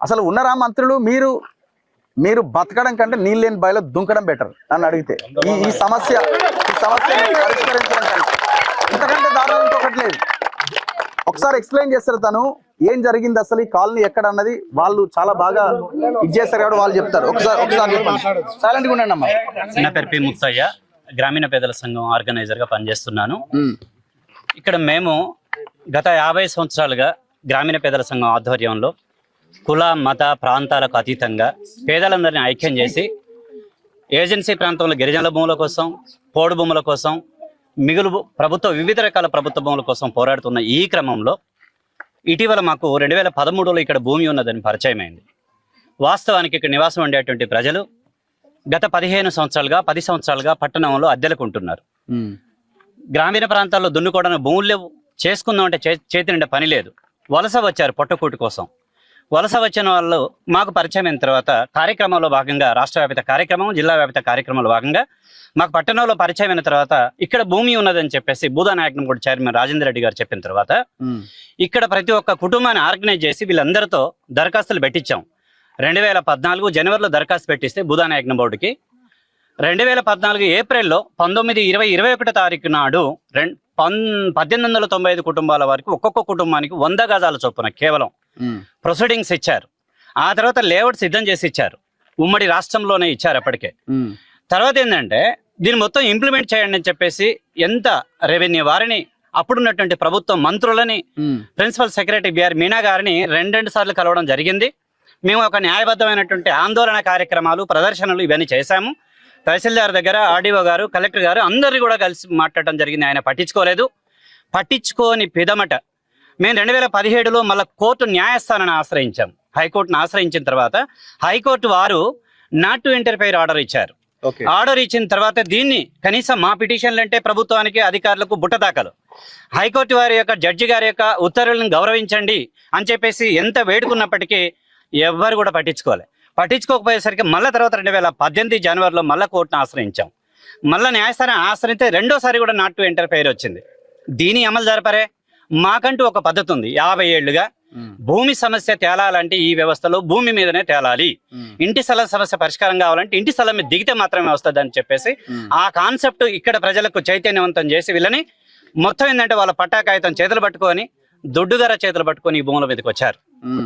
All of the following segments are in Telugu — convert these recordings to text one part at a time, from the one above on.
అసలు ఉన్నారా మంత్రులు? మీరు బతకడం కంటే నీళ్ళు లేని బాయిలో దుంకడం బెటర్ నన్ను అడిగితే. ఈ సమస్య పరిష్కరించడం కంటే ఇంతకంటే దారుణం ఇంకొకటి లేదు. ఒకసారి ఎక్స్ప్లెయిన్ చేస్తారు తను ఏం జరిగింది అసలు, ఈ కాలనీ ఎక్కడ అన్నది. వాళ్ళు చాలా బాగా ఇది చేస్తారు కాబట్టి వాళ్ళు చెప్తారు. ఒకసారి చెప్పండి. సైలెంట్గా ఉండండి అమ్మా. నా పేరు పి ముత్తయ్య, గ్రామీణ పేదల సంఘం ఆర్గనైజర్ గా పనిచేస్తున్నాను. ఇక్కడ మేము గత 50 సంవత్సరాలుగా గ్రామీణ పేదల సంఘం ఆధ్వర్యంలో కుల మత ప్రాంతాలకు అతీతంగా పేదలందరినీ ఐక్యం చేసి ఏజెన్సీ ప్రాంతంలో గిరిజనుల భూముల కోసం, పోడు భూముల కోసం, మిగులు వివిధ రకాల ప్రభుత్వ భూముల కోసం పోరాడుతున్న ఈ క్రమంలో ఇటీవల మాకు 2013లో ఇక్కడ భూమి ఉన్నదని పరిచయం అయింది. వాస్తవానికి ఇక్కడ నివాసం ఉండేటువంటి ప్రజలు గత 15 సంవత్సరాలుగా 10 సంవత్సరాలుగా పట్టణంలో అద్దెలకు ఉంటున్నారు. గ్రామీణ ప్రాంతాల్లో దున్నుకోవడానికి భూములు లేవు, చేసుకుందాం అంటే చేతి నిండా పని లేదు. వలస వచ్చారు పొట్టకూటి కోసం. వలస వచ్చిన వాళ్ళు మాకు పరిచయం అయిన తర్వాత కార్యక్రమంలో భాగంగా, రాష్ట్ర వ్యాప్త కార్యక్రమం, జిల్లా వ్యాప్త కార్యక్రమంలో భాగంగా మాకు పట్టణంలో పరిచయం అయిన తర్వాత ఇక్కడ భూమి ఉన్నదని చెప్పేసి భూదానాయకం కూడా చైర్మన్ రాజేంద్ర రెడ్డి గారు చెప్పిన తర్వాత ఇక్కడ ప్రతి ఒక్క కుటుంబాన్ని ఆర్గనైజ్ చేసి వీళ్ళందరితో దరఖాస్తులు పెట్టించాం. 2014 జనవరిలో దరఖాస్తు పెట్టిస్తే భూదానాయకం బోర్డుకి 2014 ఏప్రిల్లో 19, 20, 21 తారీఖు నాడు 1895 కుటుంబాల వారికి ఒక్కొక్క కుటుంబానికి 100 గజాల చొప్పున కేవలం ప్రొసీడింగ్స్ ఇచ్చారు. ఆ తర్వాత లేఅవుట్ సిద్ధం చేసి ఇచ్చారు. ఉమ్మడి రాష్ట్రంలోనే ఇచ్చారు అప్పటికే. తర్వాత ఏంటంటే దీన్ని మొత్తం ఇంప్లిమెంట్ చేయండి అని చెప్పేసి ఎంత రెవెన్యూ వారిని, అప్పుడున్నటువంటి ప్రభుత్వం మంత్రులని, ప్రిన్సిపల్ సెక్రటరీ బిఆర్ మీనా గారిని 2 సార్లు కలవడం జరిగింది. మేము ఒక న్యాయబద్ధమైనటువంటి ఆందోళన కార్యక్రమాలు, ప్రదర్శనలు ఇవన్నీ చేశాము. తహసీల్దార్ దగ్గర ఆర్డీఓ గారు, కలెక్టర్ గారు అందరినీ కూడా కలిసి మాట్లాడటం జరిగింది. ఆయన పట్టించుకోలేదు. పట్టించుకోని పిదమట మేము 2017లో మళ్ళీ కోర్టు న్యాయస్థానాన్ని ఆశ్రయించాం. హైకోర్టును ఆశ్రయించిన తర్వాత హైకోర్టు వారు నాట్ టు ఇంటర్ఫైర్ ఆర్డర్ ఇచ్చారు. ఆర్డర్ ఇచ్చిన తర్వాత దీన్ని కనీసం మా పిటిషన్లు అంటే ప్రభుత్వానికి, అధికారులకు బుట్టదాఖలు, హైకోర్టు వారి యొక్క జడ్జి గారి యొక్క ఉత్తర్వులను గౌరవించండి అని చెప్పేసి ఎంత వేడుకున్నప్పటికీ ఎవ్వరు కూడా పట్టించుకోకపోయేసరికి మళ్ళీ తర్వాత 2018 జనవరిలో మళ్ళీ కోర్టును ఆశ్రయించాం. మళ్ళీ న్యాయస్థానం ఆశ్రయిస్తే రెండోసారి కూడా నాట్ టు ఇంటర్ఫైర్ వచ్చింది. దీని అమలు జరపరే. మాకంటూ ఒక పద్ధతి ఉంది. 50 ఏళ్లుగా భూమి సమస్య తేలాలంటే ఈ వ్యవస్థలో భూమి మీదనే తేలాలి. ఇంటి స్థలం సమస్య పరిష్కారం కావాలంటే ఇంటి స్థలం మీద దిగితే మాత్రమే వస్తుంది అని చెప్పేసి ఆ కాన్సెప్ట్ ఇక్కడ ప్రజలకు చైతన్యవంతం చేసి వీళ్ళని మొత్తం ఏంటంటే వాళ్ళ పట్టా కాగితం చేతులు పట్టుకొని, దొడ్డుగార చేతులు పట్టుకొని ఈ భూముల మీదకి వచ్చారు.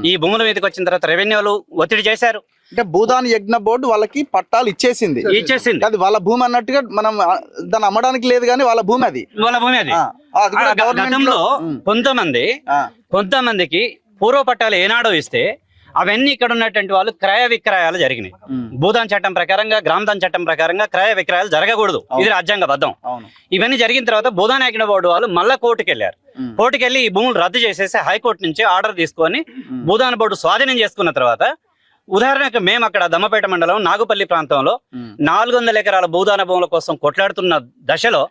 ఈ భూముల మీదకి వచ్చిన తర్వాత రెవెన్యూలు ఒత్తిడి చేశారు. అంటే భూదాన్ యజ్ఞ బోర్డు వాళ్ళకి పట్టాలు ఇచ్చేసింది. అది వాళ్ళ భూమి అన్నట్టుగా మనం దాన్ని అమ్మడానికి లేదు, కానీ వాళ్ళ భూమి అది. గతంలో కొంతమందికి పూర్వ పట్టాలు ఏనాడో ఇస్తే అవన్నీ ఇక్కడ ఉన్నటువంటి వాళ్ళు క్రయ విక్రయాలు జరిగినాయి. భూదాన్ చట్టం ప్రకారంగా, గ్రామదాన్ చట్టం ప్రకారంగా క్రయ విక్రయాలు జరగకూడదు. ఇది రాజ్యాంగబద్ధం. ఇవన్నీ జరిగిన తర్వాత భూదానాయకన బోర్డు వాళ్ళు మళ్ళా కోర్టుకు వెళ్ళారు. కోర్టుకెళ్లి ఈ భూములు రద్దు చేసేసి హైకోర్టు నుంచి ఆర్డర్ తీసుకొని భూదాన బోర్డు స్వాధీనం చేసుకున్న తర్వాత, ఉదాహరణకు మేము అక్కడ దమ్మపేట మండలం నాగుపల్లి ప్రాంతంలో 400 ఎకరాల భూదాన భూముల కోసం కొట్లాడుతున్న దశలో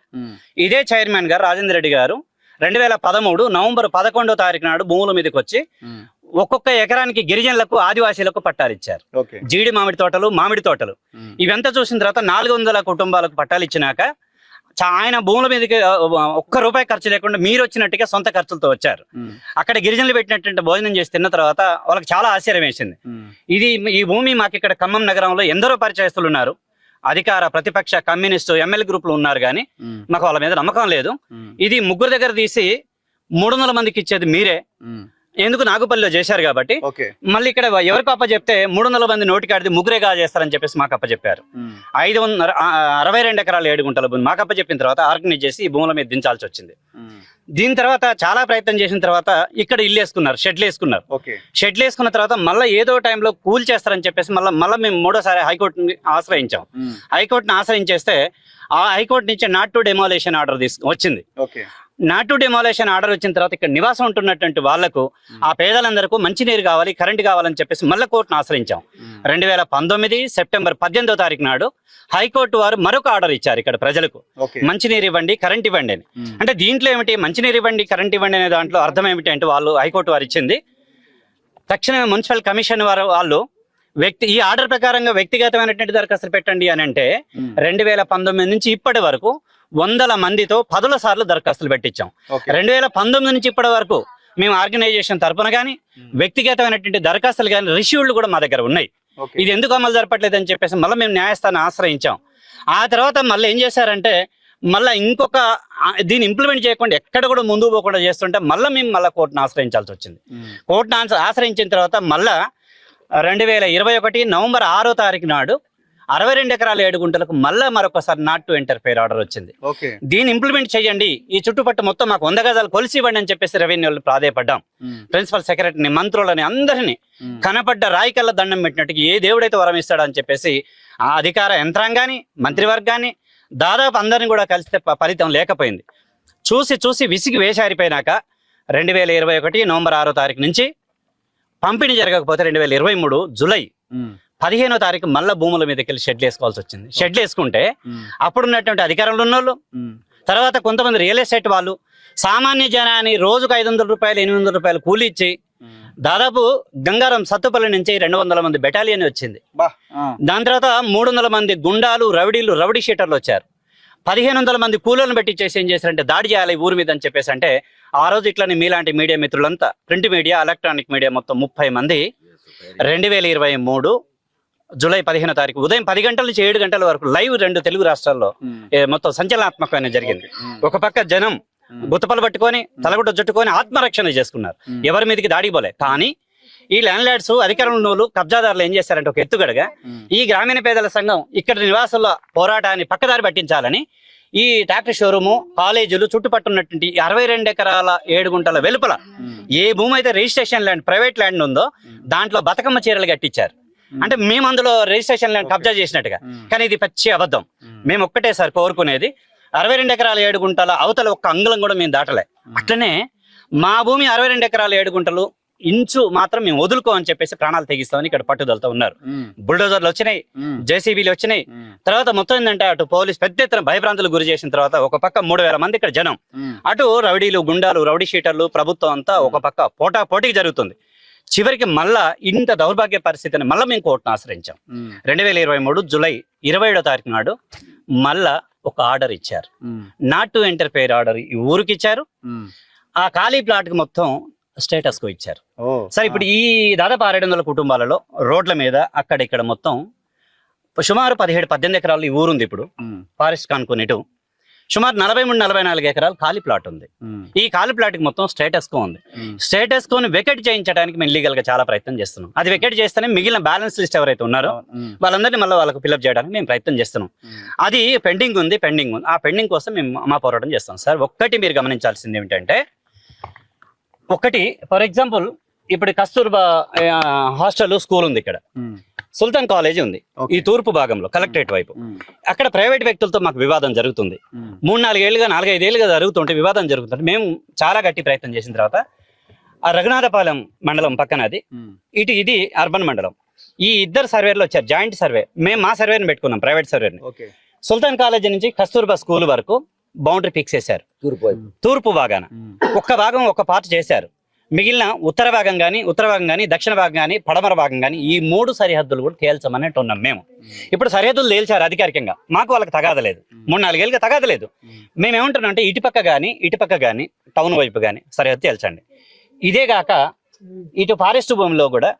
ఇదే చైర్మన్ గారు రాజేంద్ర రెడ్డి గారు 2013 నవంబర్ 11వ తారీఖు నాడు భూముల మీదకి వచ్చి ఒక్కొక్క ఎకరానికి గిరిజనులకు, ఆదివాసీలకు పట్టాలు ఇచ్చారు. జీడి మామిడి తోటలు ఇవంతా చూసిన తర్వాత 400 కుటుంబాలకు పట్టాలు ఇచ్చినాక ఆయన భూముల మీదకి ఒక్క రూపాయి ఖర్చు లేకుండా మీరు వచ్చినట్టుగా సొంత ఖర్చులతో వచ్చారు. అక్కడ గిరిజనులు పెట్టినటువంటి భోజనం చేసి తిన్న తర్వాత వాళ్ళకి చాలా ఆశ్చర్యం వేసింది. ఈ భూమి మాకు ఇక్కడ ఖమ్మం నగరంలో ఎందరో పరిచయస్తులు ఉన్నారు, అధికార, ప్రతిపక్ష, కమ్యూనిస్టు, ఎమ్మెల్యే గ్రూపులు ఉన్నారు, కానీ మాకు వాళ్ళ మీద నమ్మకం లేదు. ఇది 3 దగ్గర తీసి 300 మందికి ఇచ్చేది మీరే, ఎందుకు నాగుపల్లిలో చేశారు కాబట్టి మళ్ళీ ఇక్కడ ఎవరికి అప్పచెప్తే 300 మంది నోటికాడిది 3గా చేస్తారని చెప్పేసి మాకు అప్పచెప్పారు. 562 ఎకరాలు 7 గుంటల భూమి మాకు అప్పచెప్పిన తర్వాత ఆర్గనైజ్ చేసి ఈ భూముల మీద దించాల్సి వచ్చింది. దీని తర్వాత చాలా ప్రయత్నం చేసిన తర్వాత ఇక్కడ ఇల్లు వేసుకున్నారు, షెడ్లు వేసుకున్న తర్వాత మళ్ళీ ఏదో టైంలో కూల్ చేస్తారని చెప్పేసి మళ్ళీ మేము 3వ హైకోర్టుని ఆశ్రయించాం. హైకోర్టుని ఆశ్రయించేస్తే ఆ హైకోర్టు నుంచి నాట్ టు డెమాలిషన్ ఆర్డర్ వచ్చింది. నాట్ టు డెమాలిషన్ ఆర్డర్ వచ్చిన తర్వాత ఇక్కడ నివాసం ఉంటున్నటువంటి వాళ్లకు, ఆ పేదలందరికీ మంచినీరు కావాలి, కరెంటు కావాలని చెప్పేసి మళ్ళీ కోర్టును ఆశ్రయించాం. 2019 సెప్టెంబర్ 18వ తారీఖు నాడు హైకోర్టు వారు మరొక ఆర్డర్ ఇచ్చారు ఇక్కడ ప్రజలకు, మంచినీరు ఇవ్వండి, కరెంట్ ఇవ్వండి అని. అంటే దీంట్లో ఏమిటి, మంచినీరు ఇవ్వండి, కరెంట్ ఇవ్వండి అనే దాంట్లో అర్థం ఏమిటి అంటే హైకోర్టు వారు ఇచ్చింది తక్షణమే మున్సిపల్ కమిషన్ వాళ్ళు ఈ ఆర్డర్ ప్రకారంగా వ్యక్తిగతమైనటువంటి దరఖాస్తులు పెట్టండి అని అంటే 2019 నుంచి ఇప్పటి వరకు 100 మందితో 10 సార్లు దరఖాస్తులు పెట్టించాం. 2019 నుంచి ఇప్పటి వరకు మేము ఆర్గనైజేషన్ తరపున కానీ వ్యక్తిగతమైనటువంటి దరఖాస్తులు కానీ రిసీవ్డ్లు కూడా మా దగ్గర ఉన్నాయి. ఇది ఎందుకు అమలు జరపట్లేదు అని చెప్పేసి మళ్ళీ మేము న్యాయస్థానం ఆశ్రయించాం. ఆ తర్వాత మళ్ళీ ఏం చేశారంటే మళ్ళీ ఇంకొక దీన్ని ఇంప్లిమెంట్ చేయకుండా ఎక్కడ కూడా ముందుకు పోకుండా చేస్తుంటే మేము కోర్టును ఆశ్రయించాల్సి వచ్చింది. కోర్టును ఆశ్రయించిన తర్వాత మళ్ళా 2021 నవంబర్ 6వ తారీఖు నాడు 62 ఎకరాల 7 గుంటలకు మళ్ళా మరొకసారి నాట్ టు ఇంటర్ఫియర్ ఆర్డర్ వచ్చింది. దీన్ని ఇంప్లిమెంట్ చేయండి, ఈ చుట్టుపట్టు మొత్తం మాకు 100 గజాలు కొలిసి ఇవ్వండి అని చెప్పేసి రెవెన్యూ ప్రాధేయపడ్డాం. ప్రిన్సిపల్ సెక్రటరీని, మంత్రులని అందరినీ కనపడ్డ రాయికల్లా దండం పెట్టినట్టుగా ఏ దేవుడైతే వరం ఇస్తాడో అని చెప్పేసి ఆ అధికార యంత్రాంగాన్ని, మంత్రివర్గాన్ని దాదాపు అందరిని కూడా కలిస్తే ఫలితం లేకపోయింది. చూసి విసిగి వేసారిపోయినాక 2021 నవంబర్ 6వ తారీఖు నుంచి పంపిణీ జరగకపోతే 2023 జూలై 15వ తారీఖు మళ్ళా భూముల మీదకి వెళ్ళి షెడ్లు వేసుకోవాల్సి వచ్చింది. షెడ్లు వేసుకుంటే అప్పుడున్నటువంటి అధికారంలో ఉన్న వాళ్ళు, తర్వాత కొంతమంది రియల్ ఎస్టేట్ వాళ్ళు, సామాన్య జనాన్ని రోజుకు 500 రూపాయలు 800 రూపాయలు కూలీ ఇచ్చి దాదాపు గంగారం సత్తుపల్లి నుంచి 200 మంది బెటాలియన్ వచ్చింది. దాని తర్వాత 300 మంది గుండాలు, రౌడీ షీటర్లు వచ్చారు. 1500 మంది కూలీలను పెట్టి చేసి ఏం చేశారంటే దాడి చేయాలి ఊరి మీద అని చెప్పేసి అంటే ఆ రోజు ఇట్లని మీలాంటి మీడియా మిత్రులంతా, ప్రింట్ మీడియా, ఎలక్ట్రానిక్ మీడియా మొత్తం 30 మంది 2023 జూలై 15వ తారీఖు ఉదయం 10 గంటల నుంచి 7 గంటల వరకు లైవ్ 2 తెలుగు రాష్ట్రాల్లో మొత్తం సంచలనాత్మకమైన జరిగింది. ఒక పక్క జనం గుత్తపలు పట్టుకొని తలగుడ్డ జుట్టుకొని ఆత్మరక్షణ చేసుకున్నారు, ఎవరి మీదకి దాడికి పోలే. కానీ ఈ ల్యాండ్ లార్డ్స్, అధికారంలో కబ్జాదారులు ఏం చేశారంటే ఒక ఎత్తుగడగా ఈ గ్రామీణ పేదల సంఘం ఇక్కడ నివాసుల పోరాటాన్ని పక్కదారి పట్టించాలని ఈ ట్రాక్టర్ షోరూము, కాలేజీలు, చుట్టుపట్టున్నటువంటి 62 ఎకరాల 7 గుంటల వెలుపల ఏ భూమి అయితే రిజిస్ట్రేషన్ ల్యాండ్, ప్రైవేట్ ల్యాండ్ ఉందో దాంట్లో బతుకమ్మ చీరలు కట్టించారు. అంటే మేము అందులో రిజిస్ట్రేషన్ ల్యాండ్ కబ్జా చేసినట్టుగా. కానీ ఇది పచ్చి అబద్ధం. మేము ఒక్కటేసారి కోరుకునేది 62 ఎకరాల 7 గుంటల అవతల ఒక్క అంగుళం కూడా మేము దాటలే. అట్లనే మా భూమి 62 ఎకరాల 7 గుంటలు ఇంచు మాత్రం మేము వదులుకో అని చెప్పేసి ప్రాణాలు తెగిస్తామని ఇక్కడ పట్టుదలతో ఉన్నారు. బుల్డోజర్లు వచ్చినాయి, జేసీబీలు వచ్చినాయి. తర్వాత మొత్తం ఏంటంటే అటు పోలీస్ పెద్ద ఎత్తున భయభ్రాంతులు గురి చేసిన తర్వాత ఒక పక్క 3000 మంది ఇక్కడ జనం, అటు రౌడీలు, గుండాలు, రౌడీ షీటర్లు, ప్రభుత్వం అంతా ఒక పక్క పోటీకి జరుగుతుంది. చివరికి మళ్ళా ఇంత దౌర్భాగ్య పరిస్థితిని మళ్ళీ మేము కోర్టును ఆశ్రయించాం. 2023 జూలై 27వ తారీఖు నాడు మళ్ళా ఒక ఆర్డర్ ఇచ్చారు, నాట్ టు ఇంటర్ఫియర్ ఆర్డర్ ఈ ఊరికి ఇచ్చారు. ఆ ఖాళీ ప్లాట్ కి మొత్తం స్టేటస్ కు ఇచ్చారు. సరే, ఇప్పుడు ఈ దాదాపు 600 కుటుంబాలలో రోడ్ల మీద అక్కడ ఇక్కడ మొత్తం సుమారు 17-18 ఎకరాలు ఈ ఊరుంది. ఇప్పుడు ఫారెస్ట్ కానుకునేటు సుమారు 43-44 ఎకరాలు ఖాళీ ప్లాట్ ఉంది. ఈ ఖాళీ ప్లాట్ కి మొత్తం స్టేటస్ కో ఉంది. స్టేటస్ కోని వెకెట్ చేయించడానికి మేము లీగల్ గా చాలా ప్రయత్నం చేస్తున్నాం. అది వెకెట్ చేస్తేనే మిగిలిన బ్యాలెన్స్ లిస్ట్ ఎవరైతే ఉన్నారో వాళ్ళందరినీ మళ్ళీ వాళ్ళకు ఫిల్అప్ చేయడానికి మేము ప్రయత్నం చేస్తున్నాం. అది పెండింగ్ ఉంది. ఆ పెండింగ్ కోసం మేము మా పోరాటం చేస్తాం. సార్, ఒక్కటి మీరు గమనించాల్సింది ఏమిటంటే, ఒకటి ఫర్ ఎగ్జాంపుల్ ఇప్పుడు కస్తూర్బా హాస్టల్ స్కూల్ ఉంది, ఇక్కడ సుల్తాన్ కాలేజీ ఉంది ఈ తూర్పు భాగంలో కలెక్టరేట్ వైపు. అక్కడ ప్రైవేట్ వ్యక్తులతో మాకు వివాదం జరుగుతుంది. 4-5 ఏళ్ళుగా జరుగుతుంటే వివాదం జరుగుతుంటే మేము చాలా గట్టి ప్రయత్నం చేసిన తర్వాత ఆ రఘునాథపాలెం మండలం పక్కన అది, ఇది అర్బన్ మండలం, ఈ ఇద్దరు సర్వేలు వచ్చారు, జాయింట్ సర్వే. మేము మా సర్వేని పెట్టుకున్నాం, ప్రైవేట్ సర్వేని. సుల్తాన్ కాలేజీ నుంచి కస్తూర్బా స్కూల్ వరకు బౌండరీ ఫిక్స్ చేశారు. తూర్పు భాగాన ఒక్క భాగం ఒక పార్ట్ చేశారు. మిగిలిన ఉత్తర భాగం కానీ దక్షిణ భాగం కానీ పడమర భాగం కానీ ఈ 3 సరిహద్దులు కూడా తేల్చమన్నట్టు ఉన్నాం మేము. ఇప్పుడు సరిహద్దులు తేల్చారు అధికారికంగా, మాకు వాళ్ళకి తగాదలేదు. 3-4 ఏళ్ళుగా తగాదలేదు. మేము ఏమంటున్నాం అంటే ఇటుపక్క కానీ టౌన్ వైపు కానీ సరిహద్దు తేల్చండి. ఇదే కాక ఇటు ఫారెస్ట్ భూమిలో కూడా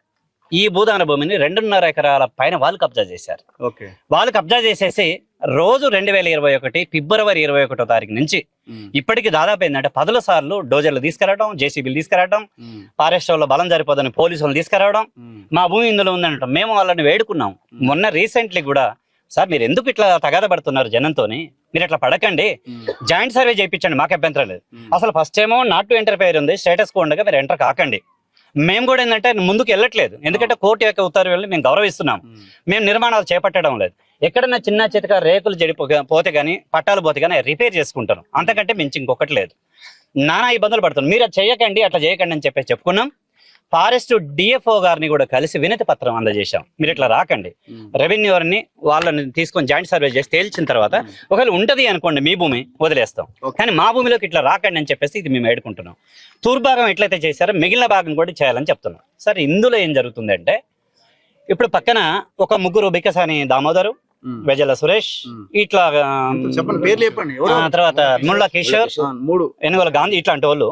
ఈ భూదాన భూమిని 2.5 ఎకరాల పైన వాళ్ళు కబ్జా చేశారు. వాళ్ళు కబ్జా చేసేసి రోజు 2021 ఫిబ్రవరి 21వ తారీఖు నుంచి ఇప్పటికి దాదాపు ఏంటంటే 10 సార్లు డోజర్లు తీసుకురావడం, జేసీబీలు తీసుకురావడం, ఫారెస్ట్ లో బలం సరిపోదని పోలీసులను తీసుకురావడం, మా భూమి ఇందులో ఉందనటం. మేము వాళ్ళని వేడుకున్నాం. మొన్న రీసెంట్లీ కూడా, సార్ మీరు ఎందుకు ఇట్లా తగాద పడుతున్నారు జనంతోని, మీరు ఇట్లా పడకండి, జాయింట్ సర్వే చేయించండి, మాకు అభ్యంతరం లేదు. అసలు ఫస్ట్ ఏమో నాట్ టు ఇంటర్ఫియర్ ఉంది, స్టేటస్ కో ఉండగా మీరు ఎంటర్ కాకండి. మేము కూడా ఏంటంటే ముందుకు వెళ్ళట్లేదు, ఎందుకంటే కోర్టు యొక్క ఉత్తర్వులను మేము గౌరవిస్తున్నాం. మేము నిర్మాణాలు చేపట్టడం లేదు. ఎక్కడన్నా చిన్న చితక రేకులు పోతే కానీ, పట్టాలు పోతే కానీ రిపేర్ చేసుకుంటాను, అంతకంటే మించి ఇంకొకటి లేదు. నానా ఇబ్బందులు పడుతున్నాం. మీరు అది చేయకండి, అట్లా చేయకండి అని చెప్పేసి చెప్పుకున్నాం. ఫారెస్ట్ డిఎఫ్ఓ గారిని కూడా కలిసి వినతి పత్రం అందజేశాం, మీరు ఇట్లా రాకండి. రెవెన్యూ వారిని వాళ్ళని తీసుకొని జాయింట్ సర్వే చేసి తేల్చిన తర్వాత ఒకవేళ ఉంటది అనుకోండి మీ భూమి వదిలేస్తాం, కానీ మా భూమిలోకి ఇట్లా రాకండి అని చెప్పేసి ఇది మేము వేడుకుంటున్నాం. తూర్పు భాగం ఎట్లయితే చేశారో మిగిలిన భాగం కూడా చేయాలని చెప్తున్నాం. సరే, ఇందులో ఏం జరుగుతుందంటే ఇప్పుడు పక్కన ఒక 3 బికసాని దామోదరు, వెజల సురేష్, ఇట్లా తర్వాత ముళ్ళ కిషోర్, 3 ఎనుగల గాంధీ, ఇట్లాంటి వాళ్ళు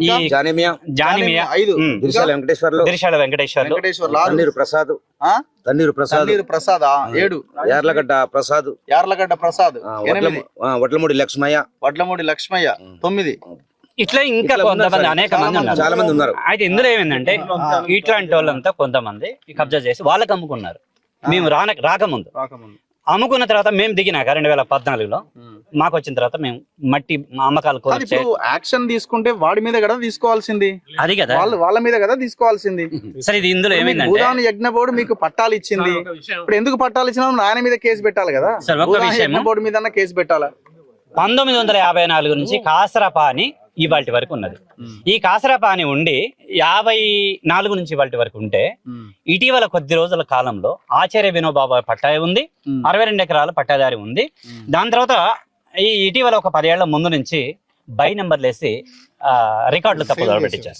ఈ జానిమియా, జానిమియా, 5 దిరిశాల వెంకటేశ్వర్లు, దిరిశాల వెంకటేశ్వర్లు, వెంకటేశ్వర లాల్, తన్నీరు ప్రసాద్, ఆ? తన్నీరు ప్రసాద్, తన్నీరు ప్రసాద్ 7, యార్లగడ్డ ప్రసాద్, యార్లగడ్డ ప్రసాద్ 8, వడ్లమూడి లక్ష్మయ్య, వడ్లమూడి లక్ష్మయ్య 9. ఇట్లా ఇంకా కొంతమంది అనేక మంది ఉన్నారు. చాలా మంది ఉన్నారు. అయితే ఇందులో ఏమైందంటే ఇట్లాంటి వాళ్ళంతా కొంతమంది కబ్జా చేసి వాళ్ళకి అమ్ముకున్నారు. మేము రాకముందు అమ్ముకున్న తర్వాత మేము దిగినాక 2014లో మాకు వచ్చిన తర్వాత మేము మట్టి అమ్మకాలు కోరితే ఇప్పుడు యాక్షన్ తీసుకుంటే వాడి మీద కదా తీసుకోవాల్సింది, అది కదా వాళ్ళ మీద కదా తీసుకోవాల్సింది. సరే ఇది ఇందులో ఏమైందంటే భూదాన్ యజ్ఞ బోర్డు మీకు పట్టాలు ఇచ్చింది, ఇప్పుడు ఎందుకు పట్టాలు ఇచ్చినా ఆయన మీద కేసు పెట్టాలి కదా. సరే, ఒక్క భూదాన్ విషయం. యజ్ఞ బోర్డు మీద కేసు పెట్టాలా? 1954 నుంచి కాసరపాని ఇవాటి వరకు ఉన్నది. ఈ కాసరపాని ఉండి 54 నుంచి ఇవాటి వరకు ఉంటే ఇటీవల కొద్ది రోజుల కాలంలో ఆచార్య వినోబాబా పట్టా ఉంది, 62 ఎకరాల పట్టాదారి ఉంది. దాని తర్వాత ఈ ఇటీవల ఒక 10 ఏళ్ల ముందు నుంచి బై నెంబర్లు వేసి రికార్డులు తప్పుదోవ పెట్టించారు.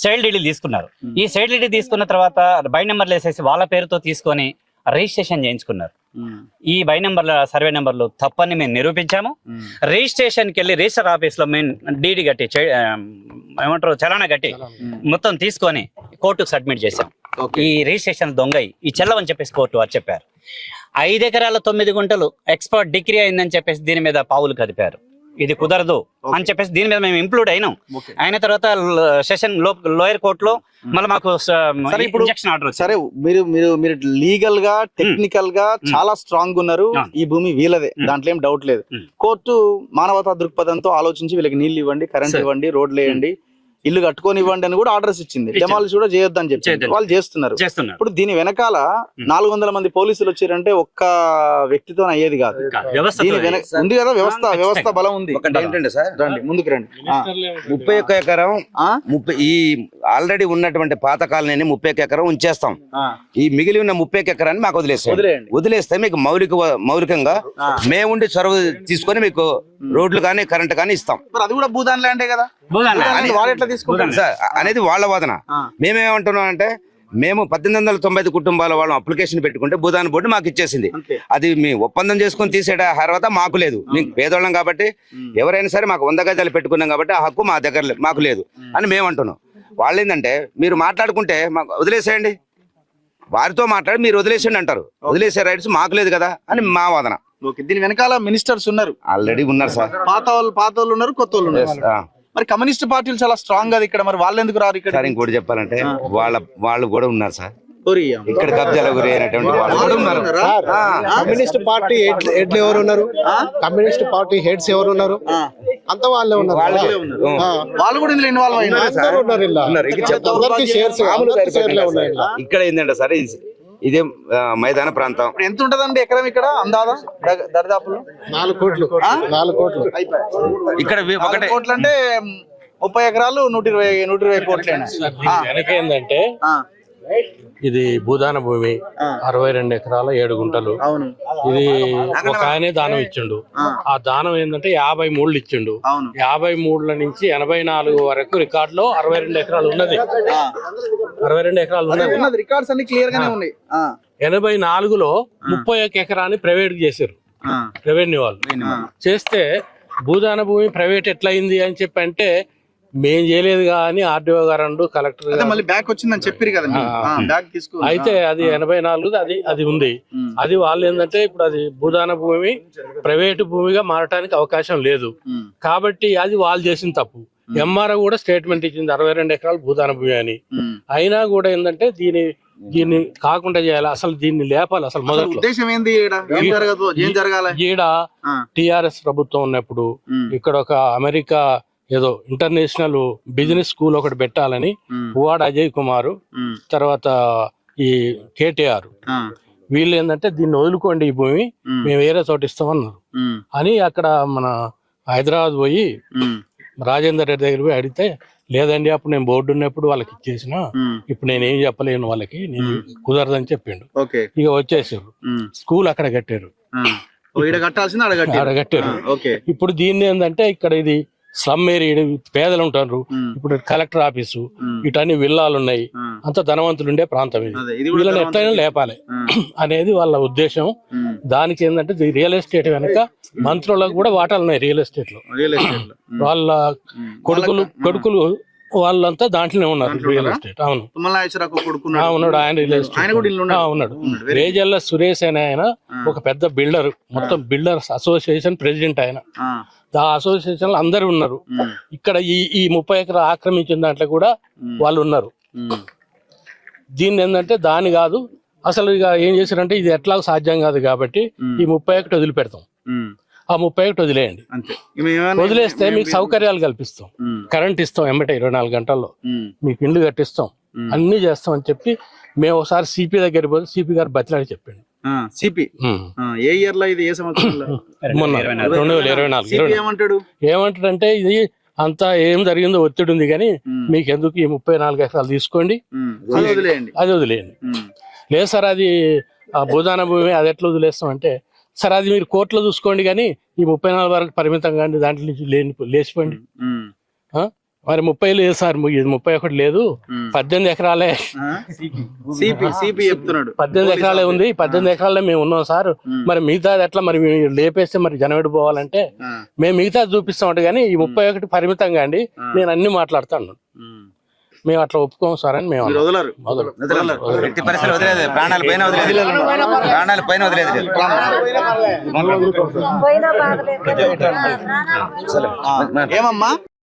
సేల్ డీడీలు తీసుకున్నారు. ఈ సేల్ డీడీ తీసుకున్న తర్వాత బై నెంబర్లు వేసేసి వాళ్ళ పేరుతో తీసుకొని రిజిస్ట్రేషన్ చేయించుకున్నారు. ఈ బై నెంబర్ల సర్వే నెంబర్లు తప్పని మేము నిరూపించాము. రిజిస్ట్రేషన్కి వెళ్ళి రిజిస్టర్ ఆఫీస్ లో మేము డీడీ కట్టి ఏమంటారు చలానా కట్టి మొత్తం తీసుకొని కోర్టుకు సబ్మిట్ చేశాం. ఈ రిజిస్ట్రేషన్ దొంగయి ఈ చెల్లవని చెప్పేసి కోర్టు వారు చెప్పారు. 5 ఎకరాల 9 గుంటలు ఎక్స్పర్ట్ డిగ్రీ అయిందని చెప్పేసి దీని మీద పావులు కదిపారు. ఇది కుదరదు అని చెప్పేసి దీని మీద మేము ఇంప్లూడ్ అయినాం. అయిన తర్వాత సెషన్ లోయర్ కోర్టులో మళ్ళీ మాకు ఇంజెక్షన్ ఆర్డర్. సరే, మీరు మీరు మీరు లీగల్ గా టెక్నికల్ గా చాలా స్ట్రాంగ్ ఉన్నారు. ఈ భూమి వీళ్ళదే, దాంట్లో ఏం డౌట్ లేదు. కోర్టు మానవతా దృక్పథంతో ఆలోచించి వీళ్ళకి నీళ్లు ఇవ్వండి, కరెంట్ ఇవ్వండి, రోడ్లు వేయండి, ఇల్లు కట్టుకొని ఇవ్వండి అని కూడా ఆర్డర్స్ ఇచ్చింది. డెమాలిష్ కూడా చేయొద్దని చెప్పి వాళ్ళు చేస్తున్నారు. ఇప్పుడు దీని వెనకాల 400 మంది పోలీసులు వచ్చారంటే ఒక్క వ్యక్తితో అయ్యేది కాదు. దీని వెనక ఉంది కదా వ్యవస్థ బలం ఉంది. ఒకటి ఏంటంటే సార్, రండి ముందుకు రండి. 31 ఎకరం 30 ఈ ఆల్రెడీ ఉన్నటువంటి పాత కాలనీని 31 ఎకరం ఉంచేస్తాం. ఈ మిగిలి ఉన్న 31 ఎకరాన్ని మాకు వదిలేస్తే మీకు మౌలికంగా మేముండి చొరవ తీసుకొని మీకు రోడ్లు కానీ కరెంట్ కానీ ఇస్తాం. అది కూడా భూదాన్ ల్యాండే కదా, వాడు ఎట్లా తీసుకుంటారు సార్ అనేది వాళ్ళ వాదన. మేమేమంటున్నాం అంటే మేము 1890 కుటుంబాల వాళ్ళం అప్లికేషన్ పెట్టుకుంటే భూదాన్ బోర్డు మాకు ఇచ్చేసింది. అది మీ ఒప్పందం చేసుకుని తీసే అర్హత మాకు లేదు. మేము పేదోళ్ళం కాబట్టి ఎవరైనా సరే మాకు 100 గజాలు పెట్టుకున్నాం కాబట్టి ఆ హక్కు మా దగ్గర మాకు లేదు అని మేము అంటున్నాం. వాళ్ళు ఏంటంటే మీరు మాట్లాడుకుంటే మాకు వదిలేసేయండి, వారితో మాట్లాడి మీరు వదిలేసేయండి అంటారు. వదిలేసే రైట్స్ మాకు లేదు కదా అని మా వాదన. దీని వెనకాల మినిస్టర్స్ ఉన్నారు, ఆల్రెడీ ఉన్నారు సార్. పాత వాళ్ళు ఉన్నారు, కొత్త వాళ్ళు ఉన్నారు. మరి కమ్యూనిస్ట్ పార్టీలు చాలా స్ట్రాంగ్ గా ఇక్కడ, మరి వాళ్ళు ఎందుకు రారు ఇక్కడ? సార్ ఇంకోటి చెప్పాలంటే వాళ్ళు కూడా ఉన్నారు సార్ ఇక్కడ కబ్జాల గురి అయినటువంటి వాళ్ళు కూడా ఉన్నారు. కమ్యూనిస్ట్ పార్టీ హెడ్లు ఎవరు ఉన్నారు? కమ్యూనిస్ట్ పార్టీ హెడ్స్ ఎవరు ఉన్నారు? అంత వాళ్ళే ఉన్నారు. వాళ్ళు కూడా ఇందులో ఇన్వాల్వ్ ఉన్నారు. ఇక్కడ ఏంటంటే సార్ ఇదే మైదాన ప్రాంతం. ఎంత ఉంటదండి ఎకరం ఇక్కడ అందాదా? దరిదాపులు 4 కోట్లు. 4 కోట్లు ఇక్కడ 1 కోట్లు అంటే 30 ఎకరాలు 120 కోట్లేనా? వెనకేందంటే ఇది భూదాన భూమి 62 ఎకరాల 7 గుంటలు. ఇది ఒక ఆయనే దానం ఇచ్చిండు. ఆ దానం ఏంటంటే 53 ఇచ్చిండు. 53 నుంచి 84 వరకు రికార్డులో 62 ఎకరాలు ఉన్నది. 62 ఎకరాలు ఉన్నది. రికార్డ్స్ అన్ని క్లియర్ గానే ఉన్నాయి. 84లో 31 ఎకరాన్ని ప్రైవేట్ చేశారు రెవెన్యూ వాళ్ళు. చేస్తే భూదాన భూమి ప్రైవేట్ ఎట్లయింది అని చెప్పి అంటే మేం చేయలేదు కానీ ఆర్డీఓ గారు కలెక్టర్ మళ్ళీ బ్యాక్ వచ్చిందని చెప్పారు కదా. అయితే అది 84 అది ఉంది. అది వాళ్ళు ఏంటంటే ఇప్పుడు అది భూదాన భూమి ప్రైవేటు భూమిగా మారటానికి అవకాశం లేదు కాబట్టి అది వాళ్ళు చేసిన తప్పు. ఎంఆర్ఓ కూడా స్టేట్మెంట్ ఇచ్చింది 62 ఎకరాలు భూదాన భూమి అని. అయినా కూడా ఏంటంటే దీన్ని కాకుండా చేయాలి, అసలు దీన్ని లేపాలి. అసలు మొదటి ఉద్దేశం ఏంది? ఈడ టిఆర్ఎస్ ప్రభుత్వం ఉన్నప్పుడు ఇక్కడ ఒక అమెరికా ఏదో ఇంటర్నేషనల్ బిజినెస్ స్కూల్ ఒకటి పెట్టాలని పువ్వాడ అజయ్ కుమార్ తర్వాత ఈ కేటీఆర్ వీళ్ళు ఏంటంటే దీన్ని వదులుకోండి ఈ భూమి మేము వేరే చోట ఇస్తామన్నారు అని అక్కడ మన హైదరాబాద్ పోయి రాజేందర్ రెడ్డి దగ్గర పోయి అడిగితే లేదండి అప్పుడు నేను బోర్డు ఉన్నప్పుడు వాళ్ళకి ఇచ్చేసిన, ఇప్పుడు నేనేం చెప్పలేను వాళ్ళకి, నేను కుదరదని చెప్పిండు. ఇక వచ్చేసారు. స్కూల్ అక్కడ కట్టారు. కట్టాల్సింది ఆడ కట్టారు. ఇప్పుడు దీన్ని ఏంటంటే ఇక్కడ ఇది స్లమ్ ఏరియా పేదలు ఉంటారు. ఇప్పుడు కలెక్టర్ ఆఫీసు ఇటన్ని విల్లాలు ఉన్నాయి, అంత ధనవంతులు ఉండే ప్రాంతం ఇది. వీళ్ళని ఎట్లయినా లేపాలి అనేది వాళ్ళ ఉద్దేశం. దానికి ఏంటంటే రియల్ ఎస్టేట్ వెనక మంత్రులకు కూడా వాటాలు ఉన్నాయి రియల్ ఎస్టేట్ లో. వాళ్ళ కొడుకులు వాళ్ళంతా దాంట్లోనే ఉన్నారు రియల్ ఎస్టేట్. అవును ఉన్నాడు, ఆయన రియల్ ఎస్టేట్ ఉన్నాడు. రేజల్ల సురేష్ అనే ఆయన ఒక పెద్ద బిల్డర్, మొత్తం బిల్డర్స్ అసోసియేషన్ ప్రెసిడెంట్ ఆయన. ఆ అసోసియేషన్ లో అందరు ఉన్నారు. ఇక్కడ ఈ 30 ఎకరాలు ఆక్రమించిన దాంట్లో కూడా వాళ్ళు ఉన్నారు. దీన్ని ఏంటంటే దాని కాదు అసలు ఇక ఏం చేశారంటే ఇది ఎట్లా సాధ్యం కాదు కాబట్టి ఈ 31 వదిలిపెడతాం. ఆ 31 వదిలేయండి. వదిలేస్తే మీకు సౌకర్యాలు కల్పిస్తాం, కరెంట్ ఇస్తాం, ఎమ్మటే 24 గంటల్లో మీకు ఇండ్లు కట్టిస్తాం, అన్ని చేస్తాం అని చెప్పి మేము ఒకసారి సిపి దగ్గర పోతే సిపి గారు బతిలాడి చెప్పండి. సిపి ఏ ఇయర్ లో ఇది, ఏ సంవత్సరంలో? మొన్న 2024 ఏమంటాడంటే ఇది అంతా ఏం జరిగిందో ఒత్తిడి ఉంది కానీ మీకు ఎందుకు ఈ 34 ఎకరాలు తీసుకోండి, అది వదిలేయండి. లేదు సార్ అది భూదాన భూమి, అది ఎట్లా వదిలేస్తాం అంటే సార్ అది మీరు కోర్టులో చూసుకోండి కానీ ఈ 34 వరకు పరిమితం కానీ దాంట్లో నుంచి లేచిపోండి. మరి 30 లేదు సార్, ఇది 31 లేదు, 18 ఎకరాలే 18 ఎకరాలే ఉంది, 18 ఎకరాలే మేము ఉన్నాం సార్, మరి మిగతా ఎట్లా మరి లేపేస్తే మరి జనం పోవాలంటే మేము మిగతా చూపిస్తామంటే కానీ ఈ 31 పరిమితంగా అండి నేను అన్ని మాట్లాడుతాను. మేము అట్లా ఒప్పుకోం సార్ అని మేము ప్రాణాల పైన వదిలేదు. ఏమమ్మా